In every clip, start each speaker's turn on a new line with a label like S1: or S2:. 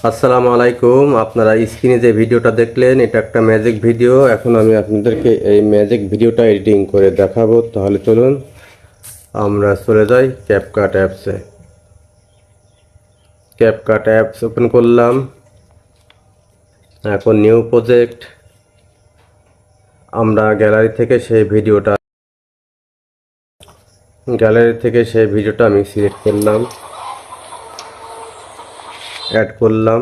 S1: আসসালামু আলাইকুম। আপনারা স্ক্রিনে যে ভিডিওটা দেখলেন এটা একটা ম্যাজিক ভিডিও। এখন আমি আপনাদেরকে এই ম্যাজিক ভিডিওটা এডিটিং করে দেখাবো। তাহলে চলুন আমরা চলে যাই ক্যাপকাট অ্যাপসে। ক্যাপকাট অ্যাপস ওপেন করলাম। এখন নিউ প্রজেক্ট, আমরা গ্যালারি থেকে সেই ভিডিওটা আমি সিলেক্ট করলাম, অ্যাড করলাম।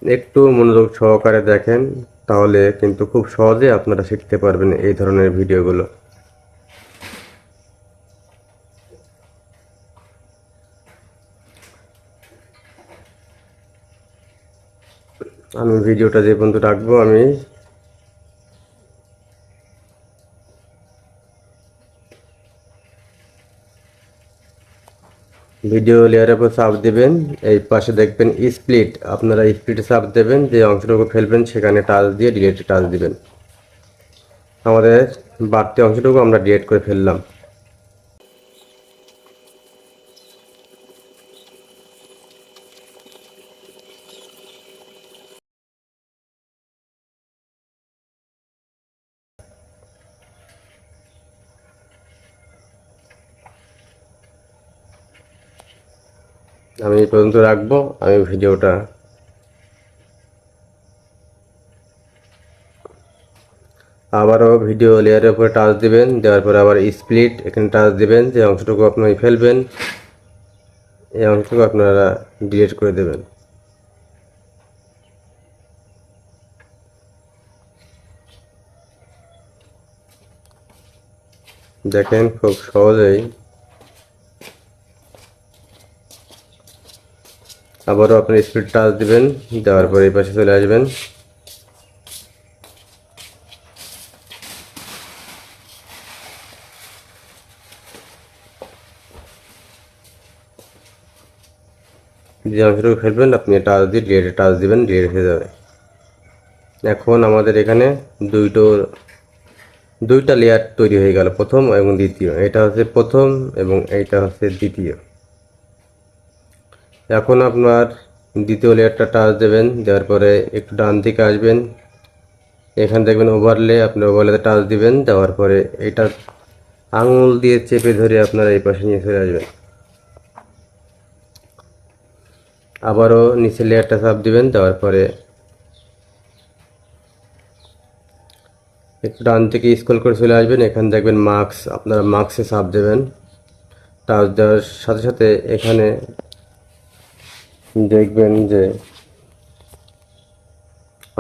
S1: একটু মনোযোগ সহকারে দেখেন, তাহলে কিন্তু খুব সহজে আপনারা শিখতে পারবেন এই ধরনের ভিডিওগুলো। আমি ভিডিওটা যে পর্যন্ত রাখবো, আমি ভিডিও লেয়ারের উপর চাপ দেবেন। এই পাশে দেখবেন স্প্লিট, আপনারা স্প্লিটে চাপ দেবেন, যে অংশটুকু ফেলবেন সেখানে টাচ দিয়ে ডিলিটে টাচ দিবেন। আমাদের বাড়তি অংশটুকু আমরা ডিলিট করে ফেললাম। আমি এই পর্যন্ত রাখবো। আমি ভিডিওটা আবারও ভিডিও লেয়ারের উপরে টাচ দিবেন, দেওয়ার পরে আবার স্প্লিট এখানে টাচ দিবেন, যে অংশটুকু আপনি ফেলবেন এই অংশটুকু আপনারা ডিলিট করে দেবেন। দেখেন খুব সহজেই। আবারও আপনি স্প্লিট টাচ দিবেন, দেওয়ার পরে এই পাশে চলে আসবেন। যে অংশটুকু ফেলবেন আপনি টাচ দিয়ে ডিলিটে টাচ দিবেন, ডিলিট হয়ে যাবে। এখন আমাদের এখানে দুইটা লেয়ার তৈরি হয়ে গেল, প্রথম এবং দ্বিতীয়। এটা হচ্ছে প্রথম এবং এইটা হচ্ছে দ্বিতীয়। এখন আপনার দ্বিতীয় লেয়ারটা টাচ দেবেন, দেওয়ার পরে একটু ডান দিকে আসবেন, এখানে দেখবেন ওভারলে, আপনি ওভারলেতে টাচ দিবেন, দেওয়ার পরে এটা আঙুল দিয়ে চেপে ধরে আপনারা এই পাশে নিয়ে চলে আসবেন। আবারও নিচের লেয়ারটা চাপ দিবেন, দেওয়ার পরে একটু ডান থেকে স্ক্রল করে চলে আসবেন। এখানে দেখবেন মার্কস, আপনারা মার্কসে চাপ দেবেন। টাচ দেওয়ার সাথে সাথে এখানে দেখবেন যে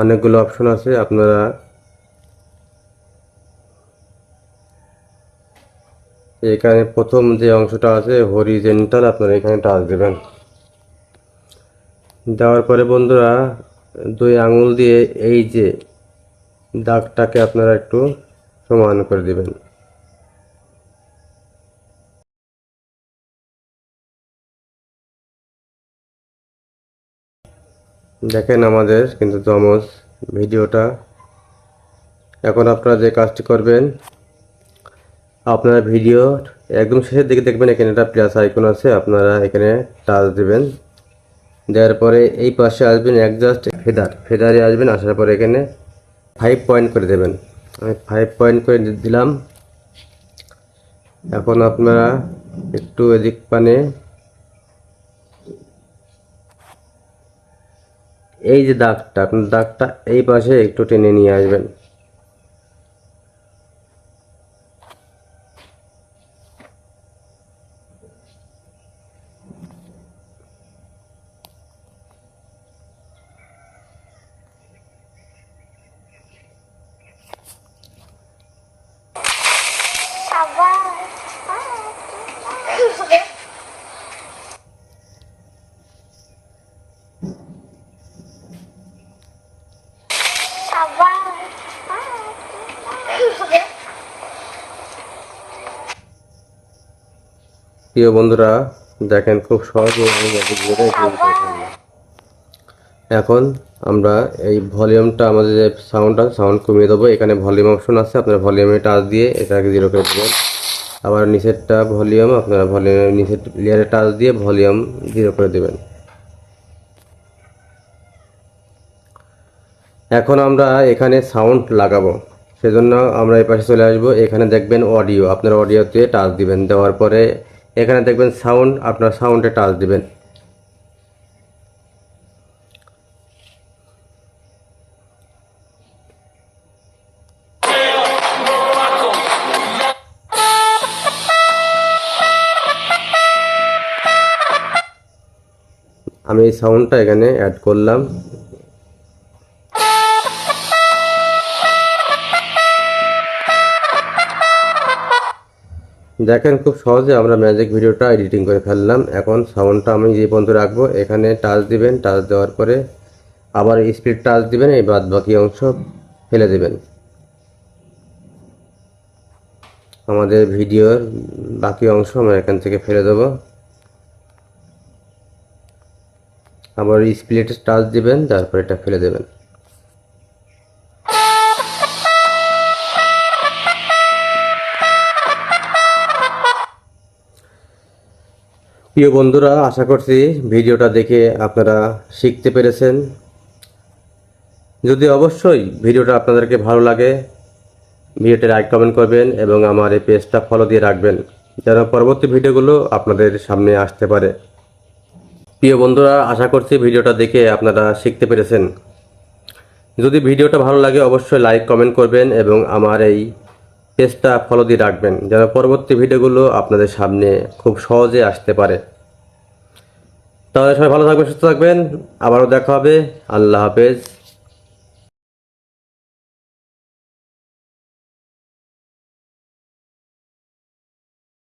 S1: অনেকগুলো অপশন আছে। আপনারা এখানে প্রথম যে অংশটা আছে হরিজেন্টাল, আপনারা এখানে টাচ দেবেন। দেওয়ার পরে বন্ধুরা দুই আঙুল দিয়ে এই যে দাগটাকে আপনারা একটু সমান করে দিবেন। দেখেন আমাদের কিন্তু জমজ ভিডিওটা। এখন আপনারা যে কাজটি করবেন, আপনারা ভিডিও একদম শেষের দিকে দেখবেন এখানে একটা প্লাস আইকন আছে, আপনারা এখানে টাচ দিবেন। দেওয়ার পরে এই পাশে আসবেন অ্যাডজাস্ট ফেদারে আসবেন, আসার পরে এখানে 5 পয়েন্ট করে দেবেন। আমি 5 পয়েন্ট করে দিলাম। এখন আপনারা একটু এদিক পানে এই যে দাগটা, আপনার দাগটা এই পাশে একটু টেনে নিয়ে আসবেন। প্রিয় বন্ধুরা, দেখেন খুব সহজে আমি এখন আমরা এই ভলিউমটা, আমাদের যে সাউন্ড কমিয়ে দেবো। এখানে ভলিউম অপশন আছে, আপনারা ভলিউমে টাচ দিয়ে এটাকে 0 করে দেবেন। আবার নিচেরটা ভলিউম, আপনারা ভলিউমের নিচের লেয়ারে টাচ দিয়ে ভলিউম 0 করে দেবেন। এখন আমরা এখানে সাউন্ড লাগাবো, সেজন্য আমরা এই পাশে চলে আসবো। এখানে দেখবেন অডিও, আপনার অডিওতে টাচ দিবেন। দেওয়ার পরে এখানে দেখবেন সাউন্ড, আপনার সাউন্ডে টাচ দিবেন। আমি এই সাউন্ডটা এখানে অ্যাড করলাম। দেখেন খুব সহজে আমরা ম্যাজিক ভিডিওটা এডিটিং করে ফেললাম। এখন সাউন্ডটা আমি যে পর্যন্ত রাখবো, এখানে টাচ দিবেন। টাচ দেওয়ার পরে আবার স্পিড টাচ দিবেন, এই বাদ বাকি অংশ ফেলে দেবেন। আমাদের ভিডিওর বাকি অংশ আমরা এখান থেকে ফেলে দেবো। আবার স্প্লিট টাচ দিবেন, তারপর এটা ফেলে দেবেন। প্রিয় বন্ধুরা, আশা করছি ভিডিওটা দেখে আপনারা শিখতে পেরেছেন। যদি অবশ্যই ভিডিওটা আপনাদেরকে ভালো লাগে, ভিডিওতে লাইক কমেন্ট করবেন এবং আমার এই পেজটা ফলো দিয়ে রাখবেন, যেন পরবর্তী ভিডিওগুলো আপনাদের সামনে আসতে পারে। প্রিয় বন্ধুরা, আশা করছি ভিডিওটা দেখে আপনারা শিখতে পেরেছেন। যদি ভিডিওটা ভালো লাগে অবশ্যই লাইক কমেন্ট করবেন এবং আমার এই পেজটা ফলো দিয়ে রাখবেন, যেন পরবর্তী ভিডিওগুলো আপনাদের সামনে খুব সহজে আসতে পারে। তাহলে সবাই ভালো থাকবেন, সুস্থ থাকবেন। আবারও দেখা হবে। আল্লাহ হাফেজ।